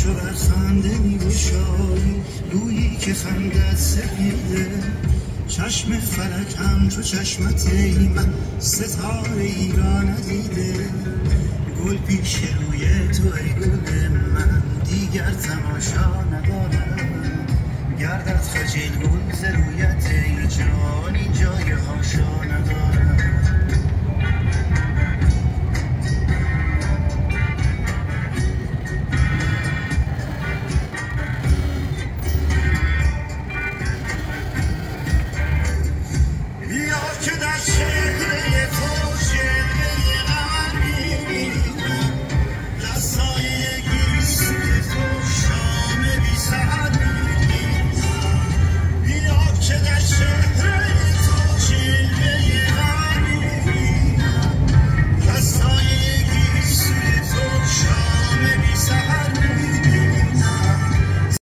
چو بر خنده می‌گشایی گویی که خندت سپیده چشم فلک همچو چشمت ای من ستاره ای را ندیده گل پیش روی تو ای گل من دیگر تماشا ندارم گردد خجل گل ز رویت ای جان این جای هاشا ندارم